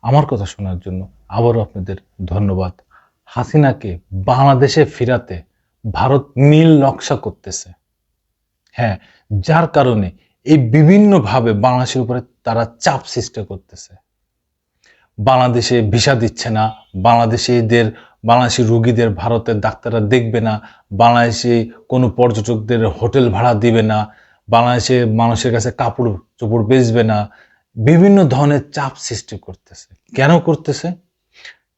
আমার কথা শোনার জন্য আবারও আপনাদের ধন্যবাদ। হাসিনাকে বাংলাদেশে ফেরাতে ভারত নীল নকশা করতেছে। হ্যাঁ, যার কারণে এই বিভিন্নভাবে বাংলাদেশের উপরে তারা চাপ সৃষ্টি করতেছে। বাংলাদেশে ভিসা দিচ্ছে না, বাংলাদেশি রোগীদের ভারতের ডাক্তাররা দেখবে না, বাংলাদেশে কোনো পর্যটকদের হোটেল ভাড়া দিবে না, বাংলাদেশে মানুষের কাছে কাপড় চোপড় বেচবে না, বিভিন্ন ধরনের চাপ সৃষ্টি করতেছে। কেন করতেছে?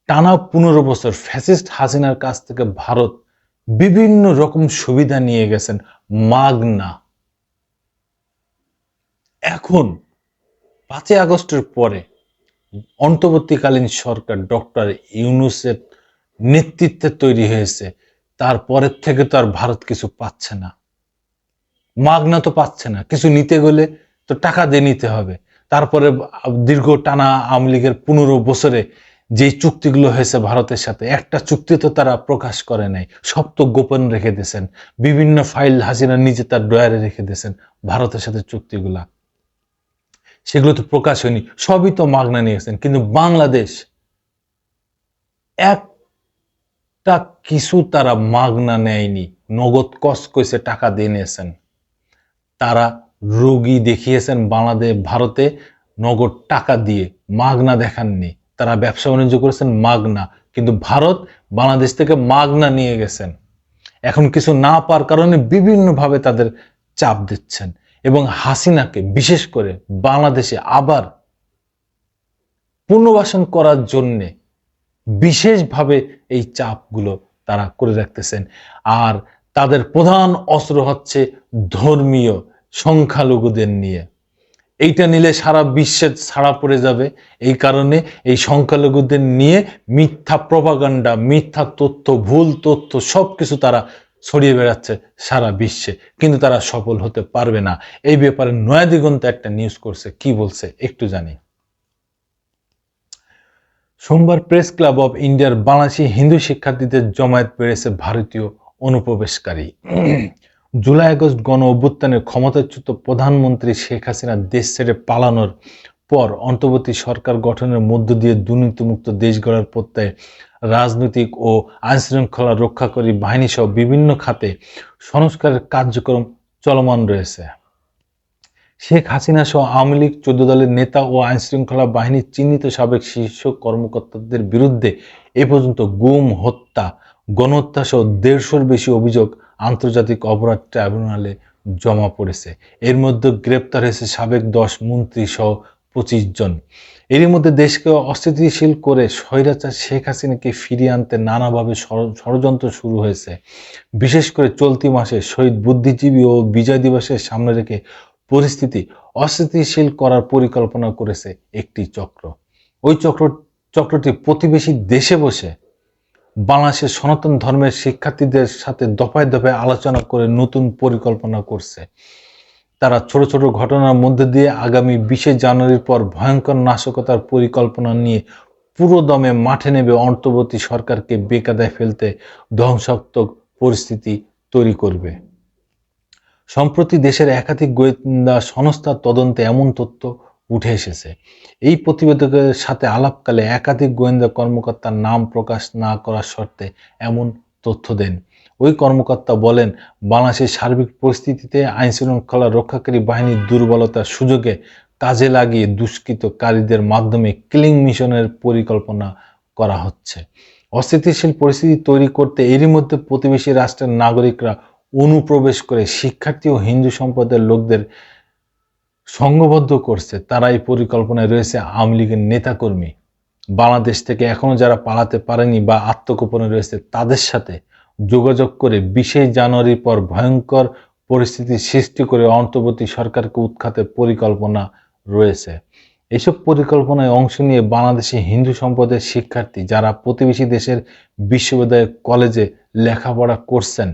টানা 15 বছর ফ্যাসিস্ট হাসিনার কাছ থেকে ভারত বিভিন্ন রকম সুবিধা নিয়ে গেছেন মাগনা। এখন 5 আগস্টের পরে অন্তর্বর্তীকালীন সরকার ডক্টর ইউনূসের নেতৃত্বে তৈরি হয়েছে, তারপরের থেকে তো আর ভারত কিছু পাচ্ছে না, মাগনা তো পাচ্ছে না। কিছু নিতে গেলে তো টাকা দিয়ে নিতে হবে। তারপরে দীর্ঘ টানা আওয়ামী লীগের 15 বছরে যে চুক্তিগুলো হয়েছে ভারতের সাথে, একটা চুক্তি তো তারা প্রকাশ করে নাই, সব তো গোপন রেখে দিয়েছেন। বিভিন্ন ফাইল হাসিনা নিজে তার ড্রয়ারে রেখে দিয়েছেন ভারতের সাথে চুক্তিগুলা, সেগুলো তো প্রকাশ হয়নি, সবই তো মাগনা নিয়েছেন। কিন্তু বাংলাদেশ একটা কিছু তারা মাগনা নেয়নি, নগদ কস কইছে টাকা দিয়ে নিয়েছেন। তারা রোগী দেখিয়েছেন ভারতে নগদ টাকা দিয়ে, মাগনা দেখাননি। তারা ব্যবসা বাণিজ্য করেছেন মাগনা, কিন্তু ভারত বাংলাদেশ থেকে মাগনা নিয়ে গেছেন। এখন কিছু না পাওয়ার কারণে বিভিন্নভাবে তাদের চাপ দিচ্ছেন, এবং হাসিনাকে বিশেষ করে বাংলাদেশে আবার পুনর্বাসন করার জন্যে বিশেষভাবে এই চাপগুলো তারা করে রাখতেছেন। আর তাদের প্রধান অস্ত্র হচ্ছে ধর্মীয় সংখ্যালঘুদের নিয়ে। এইটা নিলে সারা বিশ্বে ছাড়া পড়ে যাবে। এই কারণে এই সংখ্যালঘুদের নিয়ে মিথ্যা প্রপাগান্ডা, মিথ্যা তথ্য, ভুল তথ্য সবকিছু তারা ছড়িয়ে বেড়াচ্ছে সারা বিশ্বে, কিন্তু তারা সফল হতে পারবে না। এই ব্যাপারে নয়াদিগন্ত একটা নিউজ করছে, কি বলছে একটু জানি। সোমবার প্রেস ক্লাব অব ইন্ডিয়ার বাংলাদেশি হিন্দু শিক্ষার্থীদের জমায়েত বেড়েছে ভারতীয় অনুপ্রবেশকারী। জুলাই আগস্ট গণ অভ্যুত্থানে ক্ষমতাচ্যুত প্রধানমন্ত্রী শেখ হাসিনা দেশ ছেড়ে পালানোর পর অন্তর্বর্তী সরকার গঠনের মধ্য দিয়ে দুর্নীতিমুক্ত দেশ গড়ার প্রত্যয়ে রাজনৈতিক ও আইনশৃঙ্খলা রক্ষাকারী বাহিনী সহ বিভিন্ন খাতে সংস্কারের কার্যক্রম চলমান রয়েছে। শেখ হাসিনা সহ আওয়ামী লীগ 14 দলের নেতা ও আইনশৃঙ্খলা বাহিনীর চিহ্নিত সাবেক শীর্ষ কর্মকর্তাদের বিরুদ্ধে এ পর্যন্ত গুম, হত্যা, গণহত্যা সহ 150-র বেশি অভিযোগ আন্তর্জাতিক অপরাধ ট্রাইব্যুনালে জমা পড়েছে। এর মধ্যে গ্রেপ্তার হয়েছে সাবেক 10 মন্ত্রী সহ 25 জন। এরই মধ্যে দেশকে অস্থিতিশীল করে স্বৈরাচার শেখ হাসিনাকে ফিরিয়ে আনতে নানাভাবে ষড়যন্ত্র শুরু হয়েছে। বিশেষ করে চলতি মাসে শহীদ বুদ্ধিজীবী ও বিজয় দিবসের সামনে রেখে পরিস্থিতি অস্থিতিশীল করার পরিকল্পনা করেছে একটি চক্র। ওই চক্রটি প্রতিবেশী দেশে বসে বাংলাদেশের সনাতন ধর্মের শিক্ষার্থীদের সাথে দফায় দফায় আলোচনা করে নতুন পরিকল্পনা করছে। তারা ছোট ছোট ঘটনার মধ্যে দিয়ে আগামী 20 জানুয়ারির পর ভয়ঙ্কর নাশকতার পরিকল্পনা নিয়ে পুরো দমে মাঠে নেবে অন্তর্বর্তী সরকারকে বেকায়দায় ফেলতে ধ্বংসাত্মক পরিস্থিতি তৈরি করবে। সম্প্রতি দেশের একাধিক গোয়েন্দা সংস্থার তদন্তে এমন তথ্য উঠে এসেছে। এই প্রতিবেদকের সাথে আলাপকালে একাধিক গোয়েন্দা কর্মকর্তার নাম প্রকাশ না করার শর্তে এমন তথ্য দেন। ওই কর্মকর্তা বলেন, বাংলাদেশের সার্বিক পরিস্থিতিতে আইনশৃঙ্খলা রক্ষাকারী বাহিনীর দুর্বলতার সুযোগে কাজে লাগিয়ে দুষ্কৃতকারীদের মাধ্যমে কিলিং মিশনের পরিকল্পনা করা হচ্ছে। অস্থিতিশীল পরিস্থিতি তৈরি করতে এরই মধ্যে প্রতিবেশী রাষ্ট্রের নাগরিকরা অনুপ্রবেশ করে শিক্ষার্থী ও হিন্দু সম্প্রদায়ের লোকদের সংঘবদ্ধ করছে। তারা এই পরিকল্পনায় রয়েছে আওয়ামী লীগের নেতাকর্মী। বাংলাদেশ থেকে এখনো যারা পালাতে পারেনি বা আত্মগোপনে রয়েছে তাদের সাথে যোগাযোগ করে 20 জানুয়ারির পর ভয়ঙ্কর পরিস্থিতি সৃষ্টি করে অন্তর্বর্তী সরকারকে উৎখাতের পরিকল্পনা রয়েছে। এসব পরিকল্পনায় অংশ নিয়ে বাংলাদেশি হিন্দু সম্প্রদায়ের শিক্ষার্থী যারা প্রতিবেশী দেশের বিশ্ববিদ্যালয় কলেজে লেখাপড়া করছেন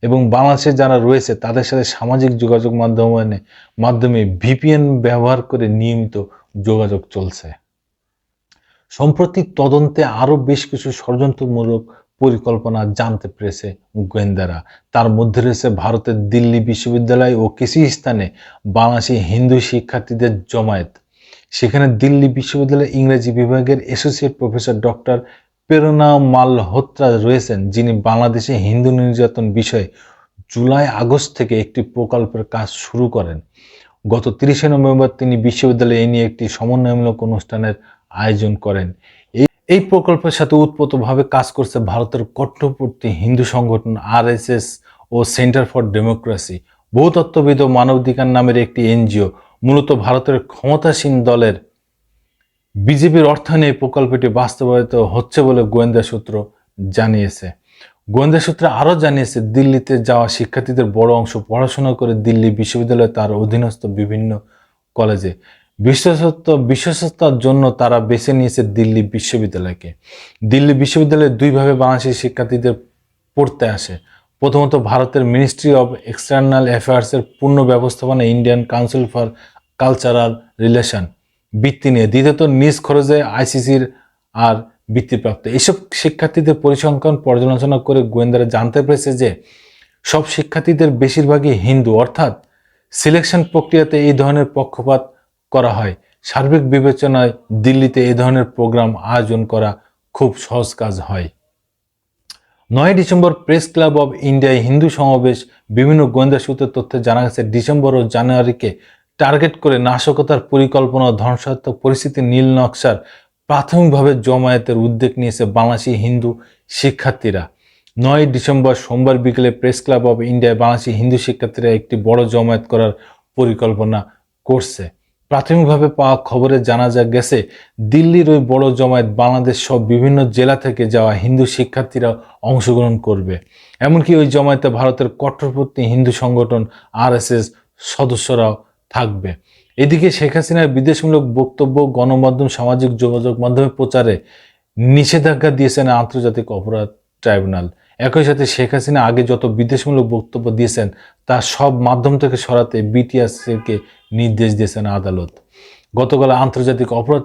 এবং বাংলাদেশে যারা রয়েছে তাদের সাথে সামাজিক যোগাযোগ মাধ্যমে ভিপিএন ব্যবহার করে নিয়মিত যোগাযোগ চলছে। সম্প্রতি তদন্তে আরো বেশ কিছু ষড়যন্ত্রমূলক পরিকল্পনা জানতে পেরেছে গোয়েন্দারা। তার মধ্যে রয়েছে ভারতের দিল্লি বিশ্ববিদ্যালয় ও কিছু স্থানে বাংলাদেশি হিন্দু শিক্ষার্থীদের জমায়েত, সেখানে দিল্লি বিশ্ববিদ্যালয়ের ইংরেজি বিভাগের অ্যাসোসিয়েট প্রফেসর ডক্টর প্রেরণা মালহোত্রা রয়েছেন, যিনি বাংলাদেশে হিন্দু নির্যাতন বিষয়ে জুলাই আগস্ট থেকে একটি প্রকল্পের কাজ শুরু করেন। গত 30শে নভেম্বর তিনি বিশ্ববিদ্যালয়ে এ নিয়ে একটি সমন্বয়মূলক অনুষ্ঠানের আয়োজন করেন। এই প্রকল্পের সাথে ওতপ্রোতভাবে কাজ করছে ভারতের কট্টরপন্থী হিন্দু সংগঠন আরএসএস ও সেন্টার ফর ডেমোক্রেসি। ভূতত্ত্ববিদ ও মানবাধিকার নামের একটি এনজিও। মূলত ভারতের ক্ষমতাসীন দলের বিজেপির অর্থায়নে এই প্রকল্পটি বাস্তবায়িত হচ্ছে বলে গোয়েন্দা সূত্র জানিয়েছে। গোয়েন্দা সূত্রে আরও জানিয়েছে, দিল্লিতে যাওয়া শিক্ষার্থীদের বড় অংশ পড়াশোনা করে দিল্লি বিশ্ববিদ্যালয়ে তার অধীনস্থ বিভিন্ন কলেজে। বিশেষত্বর জন্য তারা বেছে নিয়েছে দিল্লি বিশ্ববিদ্যালয়কে। দিল্লি বিশ্ববিদ্যালয়ে দুইভাবে বাংলাদেশি শিক্ষার্থীদের পড়তে আসে। প্রথমত ভারতের মিনিস্ট্রি অব এক্সটার্নাল অ্যাফেয়ার্সের পূর্ণ ব্যবস্থাপনা Indian council for cultural relation বৃত্তি নিয়ে, দ্বিতীয়ত নিজ খরচে আইসিসির আর বৃত্তিপ্রাপ্ত। এইসব শিক্ষার্থীদের পরিসংখ্যান পর্যালোচনা করে গোয়েন্দারা জানতে পেরেছে যে সব শিক্ষার্থীদের বেশিরভাগই হিন্দু, অর্থাৎ সিলেকশন প্রক্রিয়াতে এই ধরনের পক্ষপাত করা হয়। সার্বিক বিবেচনায় দিল্লিতে এই ধরনের প্রোগ্রাম আয়োজন করা খুব সহজ কাজ হয়। 9 ডিসেম্বর প্রেস ক্লাব অব ইন্ডিয়ায় হিন্দু সমাবেশ। বিভিন্ন গোয়েন্দা সূত্রের তথ্যে জানা গেছে, ডিসেম্বর ও জানুয়ারিকে টার্গেট করে নাশকতার পরিকল্পনা ও ধ্বংসাত্মক পরিস্থিতির নীল নকশার প্রাথমিকভাবে জমায়েতের উদ্যোগ নিয়েছে বাংলাদেশি হিন্দু শিক্ষার্থীরা। 9 ডিসেম্বর সোমবার বিকেলে প্রেস ক্লাব অব ইন্ডিয়ায় বাংলাদেশি হিন্দু শিক্ষার্থীরা একটি বড় জমায়েত করার পরিকল্পনা করছে। প্রাথমিকভাবে পাওয়া খবরে জানা গেছে, দিল্লির ওই বড় জমায়েত বাংলাদেশ সহ বিভিন্ন জেলা থেকে যাওয়া হিন্দু শিক্ষার্থীরা অংশগ্রহণ করবে। এমনকি ওই জমায়েতে ভারতের কট্টরপন্থী হিন্দু সংগঠন আরএসএস সদস্যরাও থাকবে। এদিকে শেখ হাসিনার বিদেশমূলক বক্তব্য গণমাধ্যম, সামাজিক যোগাযোগ মাধ্যমে প্রচারে নিষেধাজ্ঞা দিয়েছেন আন্তর্জাতিক অপরাধ ট্রাইব্যুনাল। একই সাথে শেখ হাসিনা আগে যত বিদেশমূলক বক্তব্য দিয়েছেন তা সব মাধ্যম থেকে সরাতে বিটিআরসিকে নির্দেশ দিয়েছেন আদালত। গতকাল আন্তর্জাতিক অপরাধ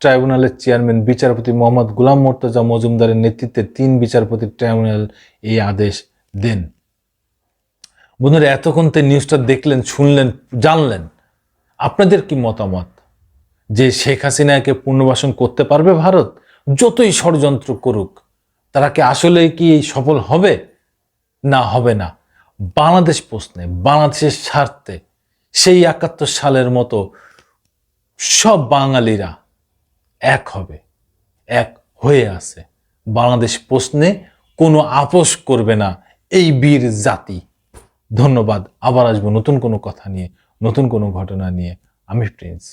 ট্রাইব্যুনালের চেয়ারম্যান বিচারপতি মোহাম্মদ গোলাম মোর্তজা মজুমদারের নেতৃত্বে 3 বিচারপতির ট্রাইব্যুনাল এই আদেশ দেন। বন্ধুরা, এতক্ষণ তো নিউজটা দেখলেন, শুনলেন, জানলেন, আপনাদের কি মতামত যে শেখ হাসিনাকে পুনর্বাসন করতে পারবে ভারত? যতই ষড়যন্ত্র করুক, তারা কি আসলে কি সফল হবে না হবে না? বাংলাদেশ প্রশ্নে, বাংলাদেশের স্বার্থে সেই 71 সালের মতো সব বাঙালিরা এক হবে, এক হয়ে আছে। বাংলাদেশ প্রশ্নে কোনো আপোষ করবে না এই বীর জাতি। ধন্যবাদ। আবার আসবো নতুন কোনো কথা নিয়ে, নতুন কোনো ঘটনা নিয়ে। আমি প্রিন্স।